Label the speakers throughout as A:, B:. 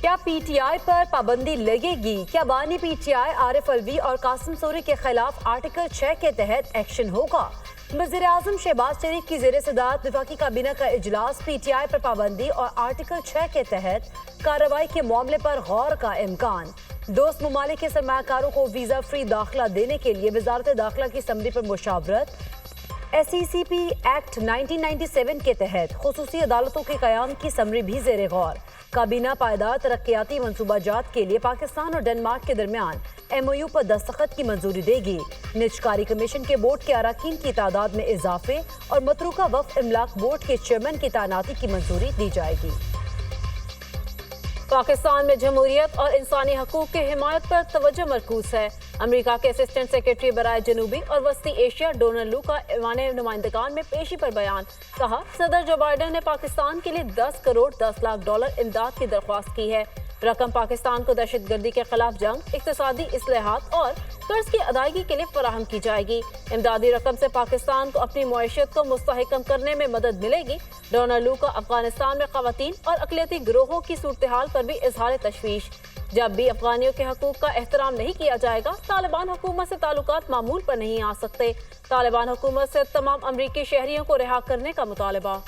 A: क्या पीटीआई पर पाबंदी लगेगी? क्या बानी पीटीआई आरिफ अलवी और कासिम सूरी के खिलाफ आर्टिकल 6 के तहत एक्शन होगा? वज़ीर-ए-आज़म शहबाज शरीफ की ज़ेर सदारत वफाकी काबीना का इजलास। पीटीआई पर पाबंदी और आर्टिकल 6 के तहत कार्रवाई के मामले पर गौर का इम्कान। दोस्त ममालिक के सरमाकारों को वीज़ा फ्री दाखिला देने के लिए वजारत दाखिला की समरी पर मुशावरत। SECP एक्ट 1997 के तहत खुसूसी अदालतों के क़याम की समरी भी ज़ेर गौर। काबीना पायदार तरक्याती मनसूबाजात के लिए पाकिस्तान और डेनमार्क के दरमियान MOU पर दस्तखत की मंजूरी देगी। निजकारी कमीशन के बोर्ड के अरकान की तादाद में इजाफे और मतरूका वक्फ इमलाक बोर्ड के चेयरमैन की तैनाती की मंजूरी दी जाएगी। पाकिस्तान में जमहूरियत और इंसानी हकूक की हिमायत पर तवज्जो मरकूज है। अमेरिका के असिस्टेंट सेक्रेटरी बराए जनूबी और वस्ती एशिया डोनाल्ड लू का ऐवान नुमाइंदगान में पेशी पर बयान। कहा, सदर जो बाइडन ने पाकिस्तान के लिए 10 करोड़ 10 लाख डॉलर इमदाद की दरख्वास्त की है। रकम पाकिस्तान को दहशतगर्दी के खिलाफ जंग, इक्तिसादी इस्लाहात और कर्ज की अदायगी के लिए फराहम की जाएगी। इमदादी रकम से पाकिस्तान को अपनी मुआशत को मुस्तहकम करने में मदद मिलेगी। डोनाल्ड लू का अफगानिस्तान में खवातीन और अक़लियती गिरोहों की सूरत हाल पर भी इजहार तशवीश। जब भी अफगानियों के हकूक का एहतराम नहीं किया जाएगा, तालिबान हुकूमत से ताल्लुकात मामूल पर नहीं आ सकते। तालिबान हुकूमत से तमाम अमरीकी शहरियों को रिहा करने का मुतालबा।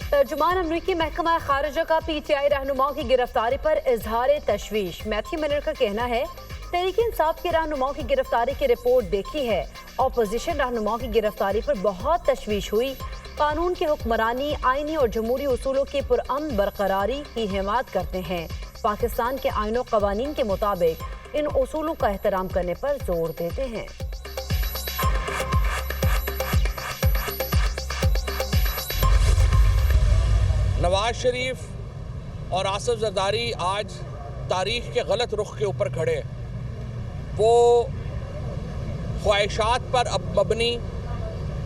A: तर्जुमान अमरीकी महकमा खारिजा का पीटीआई रहनुमाओं की गिरफ्तारी पर इजहार तशवीश। मैथ्यू मिलर का कहना है, तहरीक इंसाफ के रहनुमाओं की गिरफ्तारी की रिपोर्ट देखी है। ऑपोजिशन रहनुमाओं की गिरफ्तारी पर बहुत तशवीश हुई। कानून की हुक्मरानी, आईनी और जमहूरी उसूलों की पुरअमन बरकरारी की हिमायत करते हैं। पाकिस्तान के आईन और कवानीन के मुताबिक इन उसूलों का एहतराम करने पर जोर देते हैं।
B: नवाज शरीफ और आसिफ जरदारी आज तारीख के गलत रुख के ऊपर खड़े हैं। वो ख्वाहिशात पर अब मबनी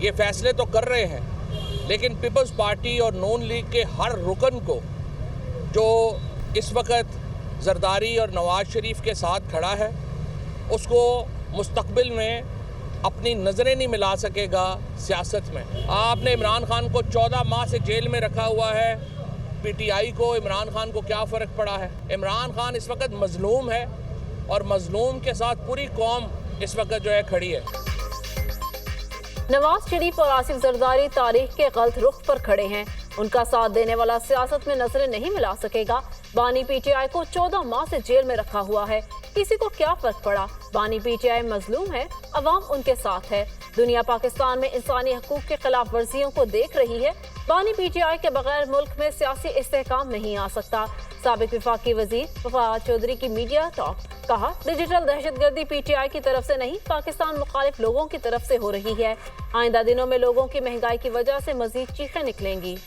B: ये फैसले तो कर रहे हैं, लेकिन पीपल्स पार्टी और नून लीग के हर रुकन को जो इस वक्त जरदारी और नवाज शरीफ के साथ खड़ा है, उसको मुस्तकबिल में अपनी नज़रें नहीं मिला सकेगा सियासत में। आपने इमरान खान को 14 माह से जेल में रखा हुआ है। पीटीआई को इमरान खान को क्या फ़र्क पड़ा है? इमरान खान इस वक्त मजलूम है और मजलूम के साथ पूरी कौम इस वक्त जो है खड़ी है।
A: नवाज शरीफ और आसिफ जरदारी तारीख के गलत रुख पर खड़े हैं। उनका साथ देने वाला सियासत में नजरें नहीं मिला सकेगा। बानी पीटीआई को 14 माह से जेल में रखा हुआ है। किसी को क्या फर्क पड़ा? बानी पीटीआई मजलूम है, अवाम उनके साथ है। दुनिया पाकिस्तान में इंसानी हकूक के खिलाफ वर्जियों को देख रही है। बानी पीटीआई के बगैर मुल्क में सियासी इस्तेहकाम नहीं आ सकता। साबिक वफाकी वजीर वफाद चौधरी की मीडिया टॉक। कहा, डिजिटल दहशतगर्दी पीटीआई की तरफ से नहीं, पाकिस्तान मुखालिफ लोगों की तरफ से हो रही है। आइंदा दिनों में लोगों की महंगाई की वजह से मजीद चीखें निकलेंगी।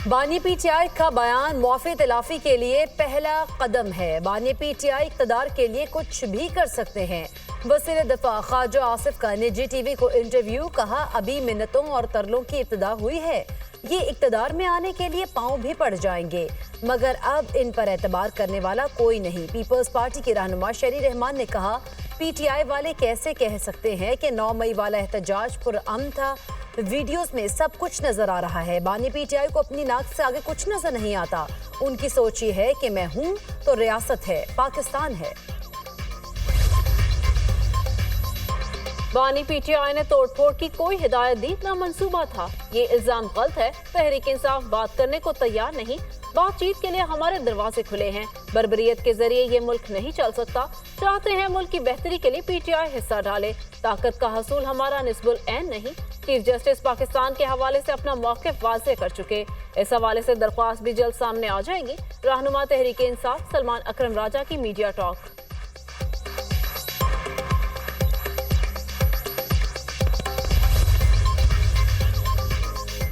A: बानी पीटीआई का बयान मुआफ़ी इख्तिलाफी के लिए पहला कदम है। बानी पीटीआई इक़्तिदार के लिए कुछ भी कर सकते हैं। वज़ीर दफ़ा ख्वाजा आसिफ का निजी टीवी को इंटरव्यू। कहा, अभी मिन्नतों और तरलों की इब्तिदा हुई है। ये इक़्तिदार में आने के लिए पाँव भी पड़ जाएंगे, मगर अब इन पर एतबार करने वाला कोई नहीं। पीपल्स पार्टी के रहनुमा शरी रहमान ने कहा, पीटीआई वाले कैसे कह सकते हैं कि 9 मई वाला एहतजाज पुरअमन था? वीडियोस में सब कुछ नजर आ रहा है। बानी पीटीआई को अपनी नाक से आगे कुछ नजर नहीं आता। उनकी सोच ये है कि मैं हूं तो रियासत है, पाकिस्तान है। बानी पीटीआई ने तोड़फोड़ की कोई हिदायत दी ना मंसूबा था। ये इल्जाम गलत है। तहरीक इंसाफ बात करने को तैयार नहीं। बातचीत के लिए हमारे दरवाजे खुले हैं। बर्बरियत के जरिए ये मुल्क नहीं चल सकता। चाहते हैं मुल्क की बेहतरी के लिए पीटीआई हिस्सा डाले। ताकत का हसूल हमारा निस्बुल ऐन नहीं। चीफ जस्टिस पाकिस्तान के हवाले से अपना मौक़िफ़ वाज़ेह कर चुके। इस हवाले से दरख्वास्त भी जल्द सामने आ जाएगी। रहनुमा तहरीक इंसाफ सलमान अकरम राजा की मीडिया टॉक।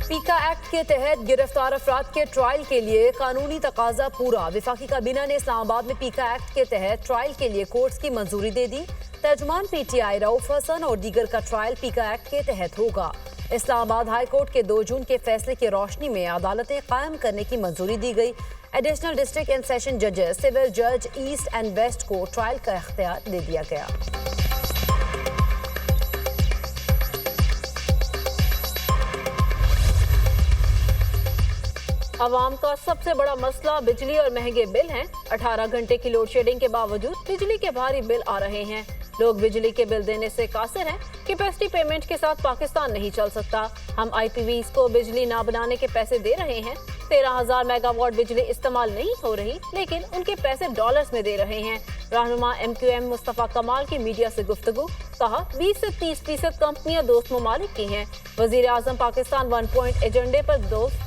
A: पीका एक्ट के तहत गिरफ्तार अफराद के ट्रायल के लिए कानूनी तकाजा पूरा। वफाकी काबीना ने इस्लामाबाद में पीका एक्ट के तहत ट्रायल के लिए कोर्ट्स की मंजूरी दे दी। तर्जुमान पीटीआई रऊफ हसन और दीगर का ट्रायल पीका एक्ट के तहत होगा। इस्लामाबाद हाई कोर्ट के 2 जून के फैसले की रोशनी में अदालतें कायम करने की मंजूरी दी गई। एडिशनल डिस्ट्रिक्ट एंड सेशन जजेस, सिविल जज ईस्ट एंड वेस्ट को ट्रायल का इख्तियार दे दिया गया।
C: आवाम का सबसे बड़ा मसला बिजली और महंगे बिल हैं। 18 घंटे की लोड शेडिंग के बावजूद बिजली के भारी बिल आ रहे हैं। लोग बिजली के बिल देने से कासिर हैं। कैपेसिटी पेमेंट के साथ पाकिस्तान नहीं चल सकता। हम IPVs को बिजली ना बनाने के पैसे दे रहे हैं। 13,000 मेगावाट बिजली इस्तेमाल नहीं हो रही, लेकिन उनके पैसे डॉलर्स में दे रहे हैं। रहनुमा MQM मुस्तफा कमाल की मीडिया से गुफ्तगू, कहा 20 से 30% कंपनियां दोस्त ममालिक की हैं। वजीर आजम पाकिस्तान 1 पॉइंट एजेंडे पर दोस्त।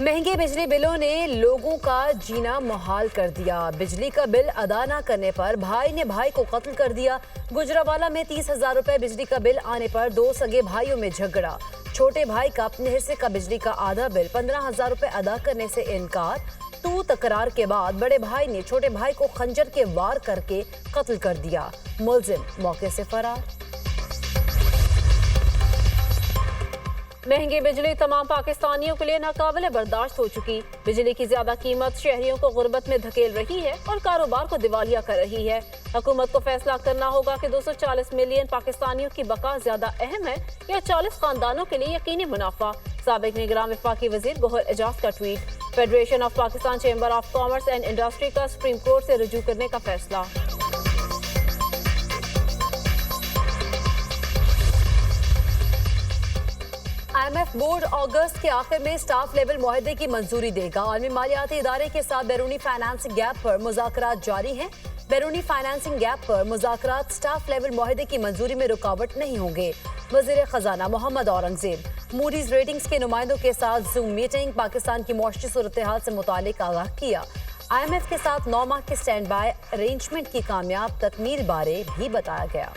A: महंगे बिजली बिलों ने लोगों का जीना मुहाल कर दिया। बिजली का बिल अदा न करने पर भाई ने भाई को कत्ल कर दिया। गुजरावाला में 30,000 रुपए बिजली का बिल आने पर 2 सगे भाइयों में झगड़ा। छोटे भाई का अपने हिस्से का बिजली का आधा बिल 15,000 रुपए अदा करने से इनकार। तू तकरार के बाद बड़े भाई ने छोटे भाई को खंजर के वार करके कत्ल कर दिया। मुलजिम मौके से फरार।
C: महंगी बिजली तमाम पाकिस्तानियों के लिए नाकाबिले बर्दाश्त हो चुकी। बिजली की ज्यादा कीमत शहरियों को गुर्बत में धकेल रही है और कारोबार को दिवालिया कर रही है। हुकूमत को फैसला करना होगा कि 240 मिलियन पाकिस्तानियों की बका ज्यादा अहम है या 40 खानदानों के लिए यकीनी मुनाफा। साबिक निगरान वफाकी वजीर गोहर एजाज का tweet. Federation of Pakistan chamber of commerce and industry का सुप्रीम कोर्ट से रुजू करने का फैसला।
A: IMF बोर्ड अगस्त के आखिर में स्टाफ लेवल मुआहदे की मंजूरी देगा। आलमी मालियाती इदारे के साथ बैरूनी फाइनेंसिंग गैप पर मुज़ाकरात जारी हैं। बैरूनी फाइनेंसिंग गैप पर मुज़ाकरात स्टाफ लेवल मुआहदे की मंजूरी में रुकावट नहीं होंगे। वज़ीर खजाना मोहम्मद औरंगजेब मूडीज रेटिंग्स के नुमाइंदों के साथ जूम मीटिंग, पाकिस्तान की मुआशी सूरत हाल से मुतालिक आगाह किया। IMF के साथ 9 माह के स्टैंड बाय अरेंजमेंट की कामयाब तकमील बारे भी बताया गया।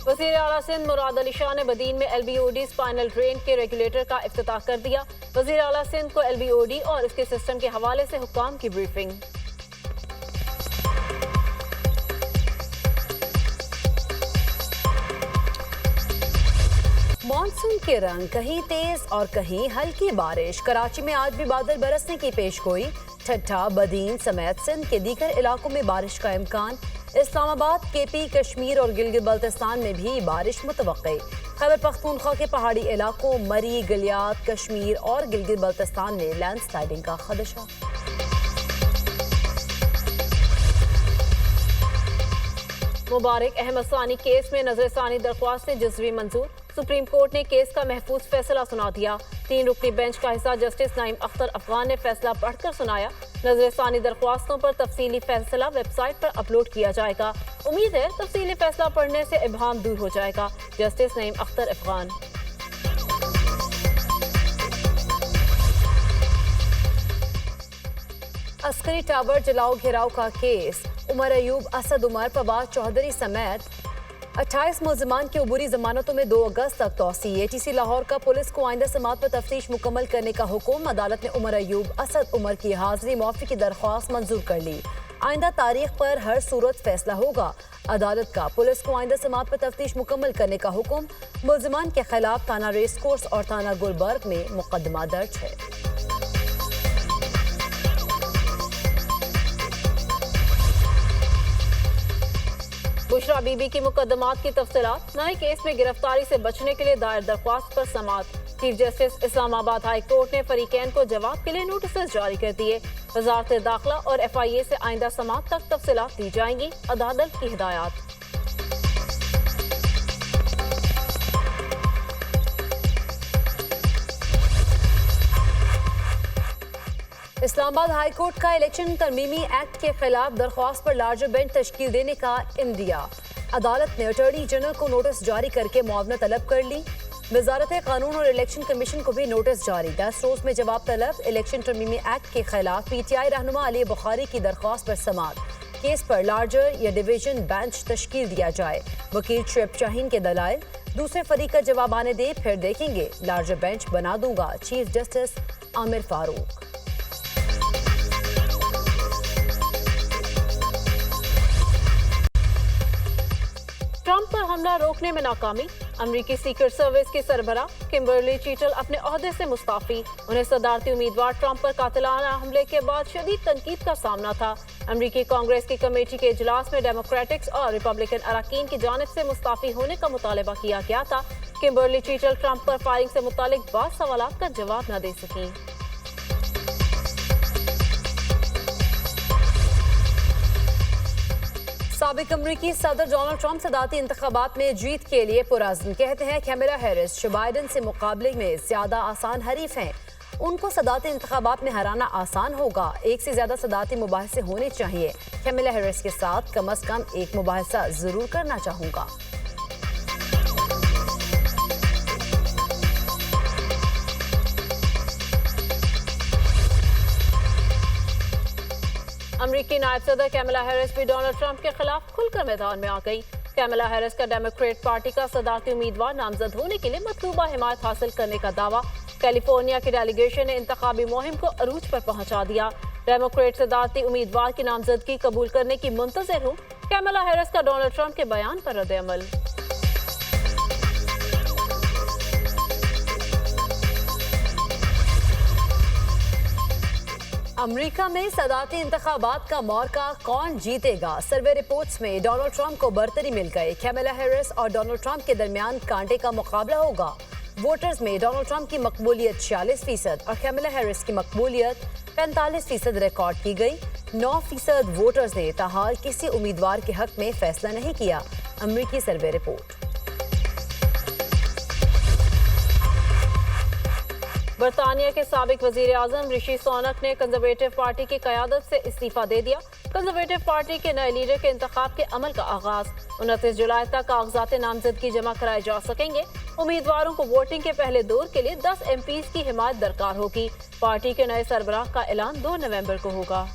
C: वज़ीर आला सिंध मुराद अली शाह ने बदीन में LBOD स्पाइनल ड्रेन के रेगुलेटर का इफ्तिताह कर दिया। वज़ीर आला सिंध को LBOD और इसके सिस्टम के हवाले से हुक्काम की ब्रीफिंग।
A: मॉनसून के रंग, कहीं तेज और कहीं हल्की बारिश। कराची में आज भी बादल बरसने की पेशगोई। ठट्ठा, बदीन समेत सिंध के दीगर इलाकों में बारिश का इम्कान। इस्लामाबाद, KP, कश्मीर और गिलगित बल्तिस्तान में भी बारिश मुतवक्के। खैबर पख्तूनख्वा के पहाड़ी इलाकों मरी, गलियात, कश्मीर और गिलगित बल्तिस्तान में लैंडस्लाइडिंग का खदशा।
C: मुबारक अहमद सानी केस में नजरसानी दरख्वास्त से जज़वी मंजूर। सुप्रीम कोर्ट ने केस का महफूज फैसला सुना दिया। 3 रुकनी बेंच का हिस्सा जस्टिस नईम अख्तर अफगान ने फैसला पढ़कर सुनाया। नजरसानी दरख्वास्तों पर तफसीली फैसला वेबसाइट पर अपलोड किया जाएगा। उम्मीद है तफसीली फैसला पढ़ने से इब्हाम दूर हो जाएगा। जस्टिस नईम अख्तर अफगान।
A: अस्करी टावर जलाओ घेराव का केस। उमर अयूब, असद उमर, फवाद चौधरी समेत 28 मुलजमान की अबूरी जमानतों में 2 अगस्त तक तौसी। ATC लाहौर का पुलिस को आइंदा समात पर तफ्तीश मुकम्मल करने का हुक्म। अदालत ने उमर अयूब, असद उमर की हाजिरी मुआफी की दरख्वास्त मंजूर कर ली। आइंदा तारीख पर हर सूरत फैसला होगा। अदालत का पुलिस को आइंदा समात पर तफ्तीश मुकम्मल करने का हुक्म। मुलजमान के खिलाफ थाना रेस कोर्स और थाना गुलबर्ग में मुकदमा दर्ज है।
C: बुशरा बीबी की मुकदमात की तफसीलात। नए केस में गिरफ्तारी से बचने के लिए दायर दरख्वास्त पर समात। Chief justice Islamabad high court ने फरीकैन को जवाब के लिए नोटिस जारी कर दिए। वजारत दाखिला और FIA से आइंदा समात तक तफसीलात दी जाएंगी। अदालत की हिदायत।
A: इस्लामाबाद हाई कोर्ट का इलेक्शन तरमीमी एक्ट के खिलाफ दरख्वास्त पर लार्जर बेंच तश्कील देने का इंदिया। अदालत ने अटॉर्नी जनरल को नोटिस जारी करके मुआवना तलब कर ली। वजारत कानून और इलेक्शन कमीशन को भी नोटिस जारी। 10 रोज में जवाब तलब। इलेक्शन तरमीमी एक्ट के खिलाफ PTI रहनुमा अली बुखारी की दरख्वास्त पर समात। केस पर लार्जर या डिवीजन बेंच तश्कील दिया जाए। वकील शुएब शाहीन के दलाइल। दूसरे फरीक का जवाब आने दे, फिर देखेंगे। लार्जर बेंच बना दूंगा, चीफ जस्टिस आमिर फारूक।
C: हमला रोकने में नाकामी। अमेरिकी सीक्रेट सर्विस की सरबराह किम्बर्ली चीटल अपने ओहदे से मुस्ताफी। उन्हें सदारती उम्मीदवार ट्रंप पर कातिलाना हमले के बाद शदीद तनकीद का सामना था। अमेरिकी कांग्रेस की कमेटी के इजलास में डेमोक्रेटिक्स और रिपब्लिकन अरकान की जानिब से मुस्ताफी होने का मुतालबा किया गया था। किम्बर्ली चीटल ट्रंप पर फायरिंग से मुतालिक बाद सवालात का जवाब न दे सकीं।
A: साबिक अमरीकी सदर डोनाल्ड ट्रंप सदारती इंतखाबात में जीत के लिए पुरअज़्म। कहते हैं कैमला हैरिस जो बाइडन से मुकाबले में ज्यादा आसान हरीफ हैं। उनको सदारती इंतखाबात में हराना आसान होगा। एक से ज्यादा सदारती मुबाहिसे होने चाहिए। कैमला हैरिस के साथ कम अज कम एक मुबाहिसा जरूर करना चाहूंगा।
C: अमरीकी नायब सदर कैमला हैरिस भी डोनाल्ड ट्रंप के खिलाफ खुलकर मैदान में आ गई। कैमला हैरिस का डेमोक्रेट पार्टी का सदारती उम्मीदवार नामजद होने के लिए मतलूबा हिमायत हासिल करने का दावा। कैलिफोर्निया की डेलीगेशन ने इंतखाबी मुहिम को अरूज पर पहुंचा दिया। डेमोक्रेट सदारती उम्मीदवार की नामजदगी कबूल करने की मुंतज़िर हूँ। कैमला हैरिस का डोनाल्ड ट्रंप के बयान पर रद्द-ए-अमल।
A: अमेरिका में सदारती इंतखाबात का मौका कौन जीतेगा? सर्वे रिपोर्ट्स में डोनाल्ड ट्रंप को बरतरी मिल गई। कैमला हैरिस और डोनाल्ड ट्रंप के दरमियान कांटे का मुकाबला होगा। वोटर्स में डोनाल्ड ट्रंप की मकबूलियत 46% और कैमला हैरिस की मकबूलियत 45% रिकॉर्ड की गई। 9% वोटर्स ने ताहाल किसी उम्मीदवार के हक में फैसला नहीं किया। अमेरिकी सर्वे रिपोर्ट।
C: बरतानिया के साबिक वजीर आजम ऋषि सुनक ने कंजर्वेटिव पार्टी की क़यादत से इस्तीफा दे दिया। कंजर्वेटिव पार्टी के नए लीडर के इंतखाब के अमल का आगाज 29 जुलाई तक कागजात नामजदगी जमा कराए जा सकेंगे। उम्मीदवारों को वोटिंग के पहले दौर के लिए 10 MPs की हिमायत दरकार होगी। पार्टी के नए सरबराह का ऐलान 2 नवंबर को होगा।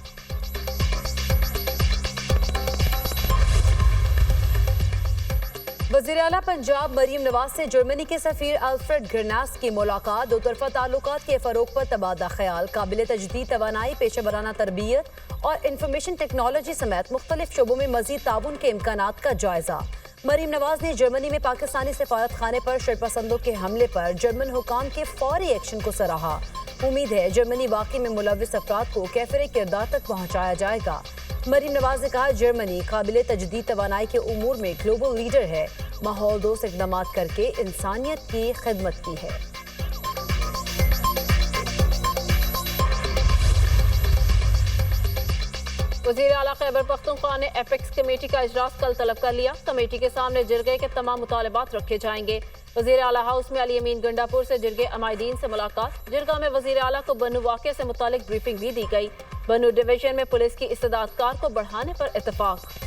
A: वज़ीर आला पंजाब मरीम नवाज से जर्मनी के सफीर अल्फ्रेड ग्रनास की मुलाकात। दो तरफा ताल्लुकात के फरोग पर तबादला ख्याल। काबिल तजदीद तवानाई, पेशा वराना तरबियत और इंफॉर्मेशन टेक्नोलॉजी समेत मुख्तलिफ शोबों में मजीद ताउन के इम्कानात का जायजा। मरीम नवाज ने जर्मनी में पाकिस्तानी सफारत खाने पर शरपसंदों के हमले पर जर्मन हुकाम के फौरी एक्शन को सराहा। उम्मीद है जर्मनी वाकई में मुलविस अफराद को कैफिर किरदार तक पहुँचाया जाएगा। मरीम नवाज ने कहा जर्मनी काबिल तजदीद तवानाई के उमूर में ग्लोबल लीडर है। माहौल दोस्त इक़दाम करके इंसानियत की खिदमत की है।
C: वज़ीर आला खैबर पख्तूनख्वा ने एपेक्स कमेटी का इजलास कल तलब कर लिया। कमेटी के सामने जिरगे के तमाम मुतालबात रखे जाएंगे। वज़ीर आला हाउस में अली अमीन गंडापुर से जिरगे अमायदीन से मुलाकात। जिरगा में वज़ीर आला को बनू वाक़े से मुतालिक ब्रीफिंग भी दी गई। बनू डिवीजन में पुलिस की इस्तेदाद कार को बढ़ाने पर इत्तफाक।